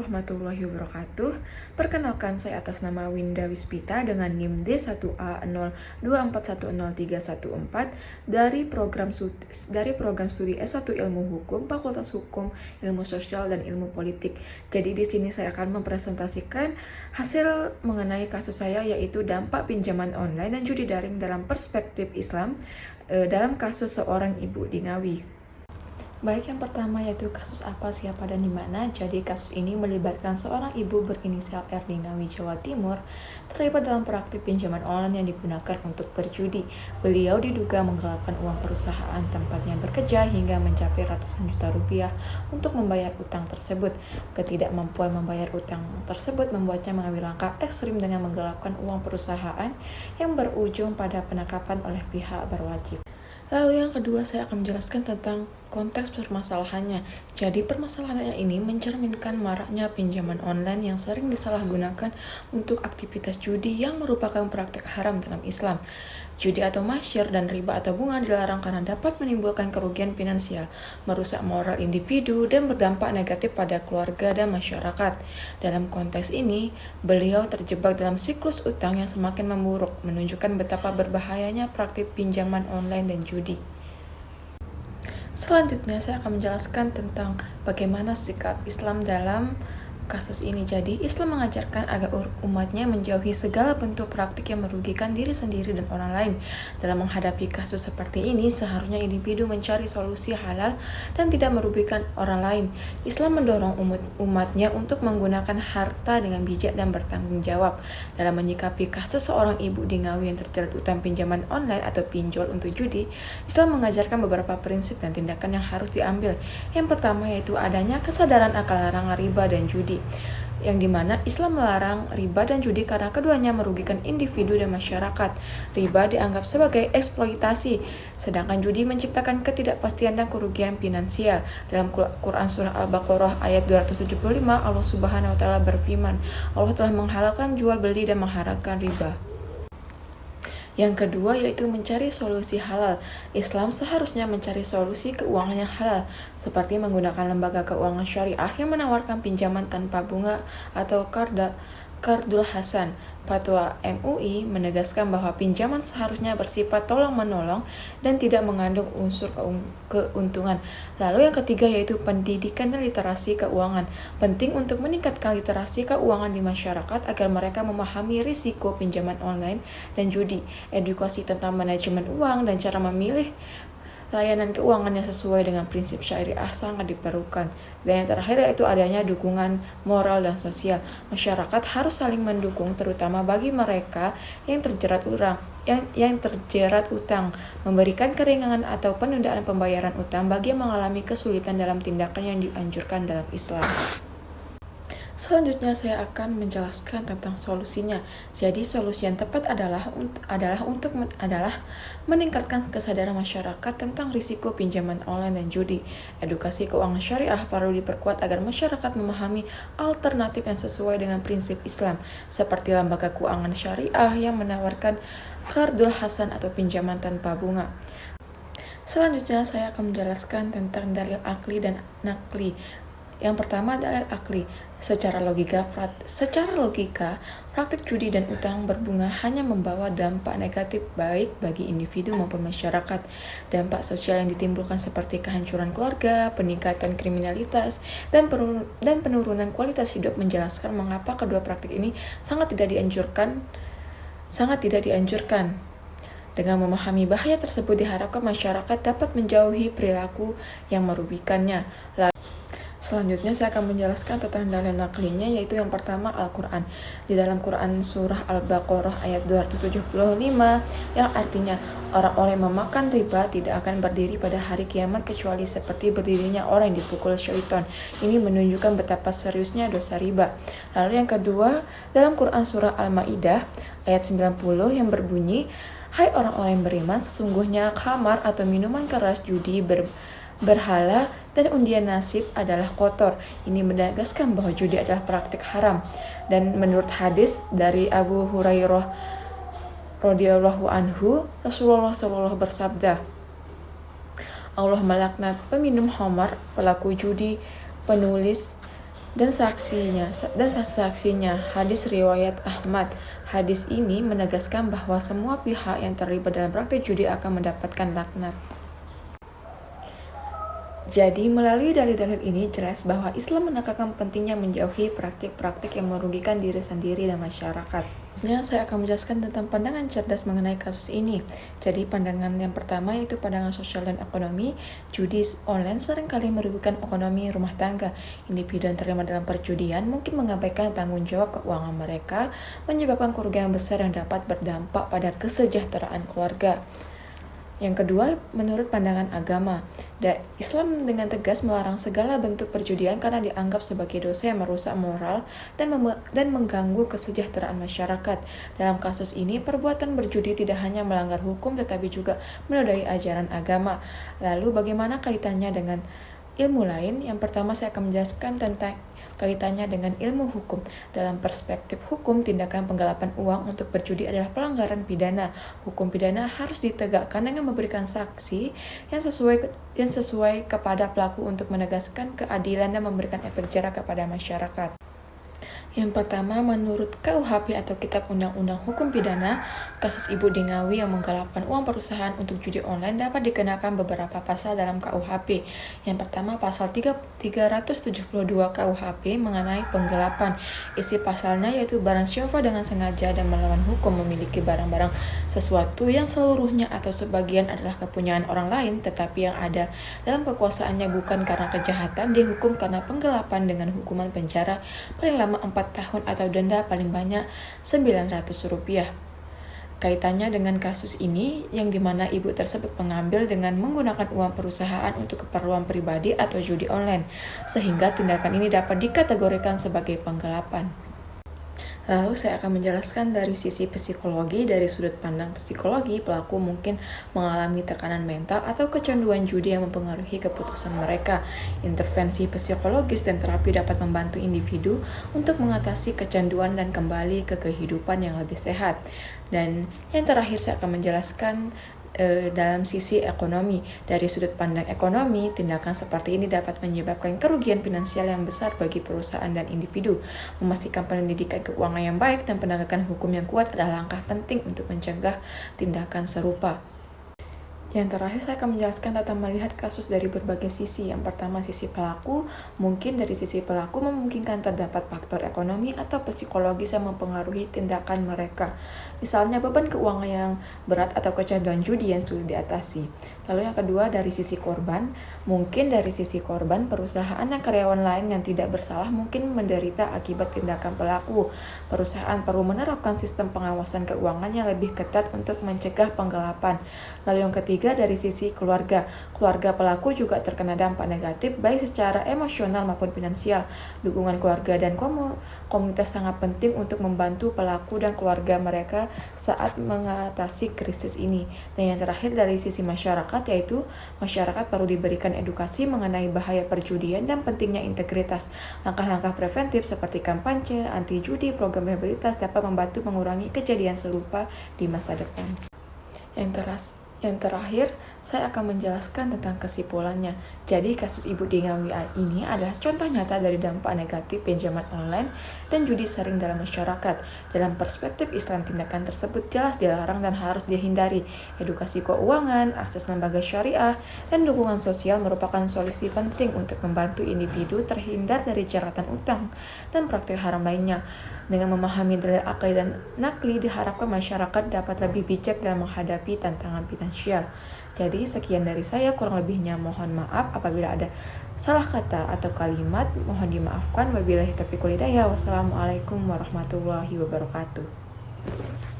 warahmatullahi wabarakatuh. Perkenalkan, saya atas nama Winda Wispita dengan NIM D1A02410314 dari program studi S1 Ilmu Hukum, Fakultas Hukum, Ilmu Sosial dan Ilmu Politik. Jadi di sini saya akan mempresentasikan hasil mengenai kasus saya, yaitu dampak pinjaman online dan judi daring dalam perspektif Islam dalam kasus seorang ibu di Ngawi. Baik, yang pertama yaitu kasus apa, siapa, dan di mana. Jadi kasus ini melibatkan seorang ibu berinisial R di Ngawi, Jawa Timur, terlibat dalam praktik pinjaman online yang digunakan untuk berjudi. Beliau diduga menggelapkan uang perusahaan tempatnya bekerja hingga mencapai ratusan juta rupiah untuk membayar utang tersebut. Ketidakmampuan membayar utang tersebut membuatnya mengambil langkah ekstrim dengan menggelapkan uang perusahaan yang berujung pada penangkapan oleh pihak berwajib. Lalu yang kedua, saya akan menjelaskan tentang konteks permasalahannya. Jadi permasalahannya ini mencerminkan maraknya pinjaman online yang sering disalahgunakan untuk aktivitas judi yang merupakan praktik haram dalam Islam. Judi atau masyir dan riba atau bunga dilarang karena dapat menimbulkan kerugian finansial, merusak moral individu, dan berdampak negatif pada keluarga dan masyarakat. Dalam konteks ini, beliau terjebak dalam siklus utang yang semakin memburuk, menunjukkan betapa berbahayanya praktik pinjaman online dan judi. Selanjutnya, saya akan menjelaskan tentang bagaimana sikap Islam dalam kasus ini. Jadi, Islam mengajarkan agar umatnya menjauhi segala bentuk praktik yang merugikan diri sendiri dan orang lain. Dalam menghadapi kasus seperti ini, seharusnya individu mencari solusi halal dan tidak merugikan orang lain. Islam mendorong umatnya untuk menggunakan harta dengan bijak dan bertanggung jawab. Dalam menyikapi kasus seorang ibu di Ngawi yang terjerat utang pinjaman online atau pinjol untuk judi, Islam mengajarkan beberapa prinsip dan tindakan yang harus diambil. Yang pertama yaitu adanya kesadaran akan larangan riba dan judi, yang dimana Islam melarang riba dan judi karena keduanya merugikan individu dan masyarakat. Riba dianggap sebagai eksploitasi, sedangkan judi menciptakan ketidakpastian dan kerugian finansial. Dalam Quran Surah Al-Baqarah ayat 275, Allah Subhanahu wa Ta'ala berfirman, Allah telah menghalalkan jual beli dan mengharamkan riba. Yang kedua yaitu mencari solusi halal. Islam seharusnya mencari solusi keuangan yang halal, seperti menggunakan lembaga keuangan syariah yang menawarkan pinjaman tanpa bunga atau Qardul Hasan. Fatwa MUI menegaskan bahwa pinjaman seharusnya bersifat tolong-menolong dan tidak mengandung unsur keuntungan. Lalu yang ketiga yaitu pendidikan dan literasi keuangan. Penting untuk meningkatkan literasi keuangan di masyarakat agar mereka memahami risiko pinjaman online dan judi. Edukasi tentang manajemen uang dan cara memilih layanan keuangan yang sesuai dengan prinsip syariah sangat diperlukan. Dan yang terakhir yaitu adanya dukungan moral dan sosial. Masyarakat harus saling mendukung, terutama bagi mereka yang terjerat utang, memberikan keringanan atau penundaan pembayaran utang bagi yang mengalami kesulitan dalam tindakan yang dianjurkan dalam Islam. Selanjutnya saya akan menjelaskan tentang solusinya. Jadi solusi yang tepat adalah meningkatkan kesadaran masyarakat tentang risiko pinjaman online dan judi. Edukasi keuangan syariah perlu diperkuat agar masyarakat memahami alternatif yang sesuai dengan prinsip Islam, seperti lembaga keuangan syariah yang menawarkan Qardul Hasan atau pinjaman tanpa bunga. Selanjutnya saya akan menjelaskan tentang dalil akli dan nakli. Yang pertama, dalil akli. Secara logika, praktik judi dan utang berbunga hanya membawa dampak negatif baik bagi individu maupun masyarakat. Dampak sosial yang ditimbulkan seperti kehancuran keluarga, peningkatan kriminalitas, dan penurunan kualitas hidup menjelaskan mengapa kedua praktik ini sangat tidak dianjurkan. Dengan memahami bahaya tersebut, diharapkan masyarakat dapat menjauhi perilaku yang merugikannya. Selanjutnya saya akan menjelaskan tentang dalil naklinya, yaitu yang pertama Al-Quran. Di dalam Quran Surah Al-Baqarah ayat 275 yang artinya orang-orang yang memakan riba tidak akan berdiri pada hari kiamat kecuali seperti berdirinya orang yang dipukul syaitan. Ini menunjukkan betapa seriusnya dosa riba. Lalu yang kedua, dalam Quran Surah Al-Ma'idah ayat 90 yang berbunyi, hai orang-orang yang beriman, sesungguhnya khamar atau minuman keras, judi, berhala, dan undian nasib adalah kotor. Ini menegaskan bahwa judi adalah praktik haram. Dan menurut hadis dari Abu Hurairah radhiyallahu anhu, Rasulullah SAW bersabda, Allah melaknat peminum khamar, pelaku judi, penulis, dan saksinya hadis riwayat Ahmad. Hadis ini menegaskan bahwa semua pihak yang terlibat dalam praktik judi akan mendapatkan laknat. Jadi melalui dalil-dalil ini jelas bahwa Islam menekankan pentingnya menjauhi praktik-praktik yang merugikan diri sendiri dan masyarakat. Saya akan menjelaskan tentang pandangan cerdas mengenai kasus ini. Jadi pandangan yang pertama yaitu pandangan sosial dan ekonomi. Judi online seringkali merugikan ekonomi rumah tangga. Individu yang terlibat dalam perjudian mungkin mengabaikan tanggung jawab keuangan mereka, menyebabkan kerugian besar yang dapat berdampak pada kesejahteraan keluarga. Yang kedua, menurut pandangan agama, Islam dengan tegas melarang segala bentuk perjudian karena dianggap sebagai dosa yang merusak moral dan mengganggu kesejahteraan masyarakat. Dalam kasus ini, perbuatan berjudi tidak hanya melanggar hukum tetapi juga menodai ajaran agama. Lalu bagaimana kaitannya dengan ilmu lain? Yang pertama saya akan menjelaskan tentang kaitannya dengan ilmu hukum. Dalam perspektif hukum, tindakan penggelapan uang untuk berjudi adalah pelanggaran pidana. Hukum pidana harus ditegakkan dengan memberikan saksi yang sesuai kepada pelaku untuk menegaskan keadilan dan memberikan efek jera kepada masyarakat. Yang pertama, menurut KUHP atau Kitab Undang-Undang Hukum Pidana, kasus Ibu di Ngawi yang menggelapkan uang perusahaan untuk judi online dapat dikenakan beberapa pasal dalam KUHP. Yang pertama, pasal 372 KUHP mengenai penggelapan. Isi pasalnya yaitu barang siapa dengan sengaja dan melawan hukum memiliki barang-barang sesuatu yang seluruhnya atau sebagian adalah kepunyaan orang lain, tetapi yang ada dalam kekuasaannya bukan karena kejahatan, dihukum karena penggelapan dengan hukuman penjara paling lama 4 tahun atau denda paling banyak Rp900. Kaitannya dengan kasus ini, yang dimana ibu tersebut mengambil dengan menggunakan uang perusahaan untuk keperluan pribadi atau judi online, sehingga tindakan ini dapat dikategorikan sebagai penggelapan. Lalu saya akan menjelaskan dari sisi psikologi. Dari sudut pandang psikologi, pelaku mungkin mengalami tekanan mental atau kecanduan judi yang mempengaruhi keputusan mereka. Intervensi psikologis dan terapi dapat membantu individu untuk mengatasi kecanduan dan kembali ke kehidupan yang lebih sehat. Dan yang terakhir saya akan menjelaskan dalam sisi ekonomi. Dari sudut pandang ekonomi, tindakan seperti ini dapat menyebabkan kerugian finansial yang besar bagi perusahaan dan individu. Memastikan pendidikan keuangan yang baik dan penegakan hukum yang kuat adalah langkah penting untuk mencegah tindakan serupa. Yang terakhir saya akan menjelaskan tentang melihat kasus dari berbagai sisi. Yang pertama, sisi pelaku. Mungkin dari sisi pelaku memungkinkan terdapat faktor ekonomi atau psikologis yang mempengaruhi tindakan mereka. Misalnya beban keuangan yang berat atau kecanduan judi yang sulit diatasi. Lalu yang kedua, dari sisi korban. Mungkin dari sisi korban, perusahaan dan karyawan lain yang tidak bersalah mungkin menderita akibat tindakan pelaku. Perusahaan perlu menerapkan sistem pengawasan keuangan yang lebih ketat untuk mencegah penggelapan. Lalu yang ketiga, dari sisi keluarga. Keluarga pelaku juga terkena dampak negatif baik secara emosional maupun finansial. Dukungan keluarga dan komunitas sangat penting untuk membantu pelaku dan keluarga mereka saat mengatasi krisis ini. Dan yang terakhir, dari sisi masyarakat, yaitu masyarakat perlu diberikan edukasi mengenai bahaya perjudian dan pentingnya integritas. Langkah-langkah preventif seperti kampanye anti judi, program rehabilitas dapat membantu mengurangi kejadian serupa di masa depan. Yang terakhir, saya akan menjelaskan tentang kesimpulannya. Jadi, kasus Ibu di Ngawi ini adalah contoh nyata dari dampak negatif pinjaman online dan judi sering dalam masyarakat. Dalam perspektif Islam, tindakan tersebut jelas dilarang dan harus dihindari. Edukasi keuangan, akses lembaga syariah, dan dukungan sosial merupakan solusi penting untuk membantu individu terhindar dari jeratan utang dan praktik haram lainnya. Dengan memahami dalil akli dan nakli, diharapkan masyarakat dapat lebih bijak dalam menghadapi tantangan finansial. Jadi sekian dari saya, kurang lebihnya mohon maaf apabila ada salah kata atau kalimat, mohon dimaafkan. Wabillahi taufiq wal hidayah. Wassalamualaikum warahmatullahi wabarakatuh.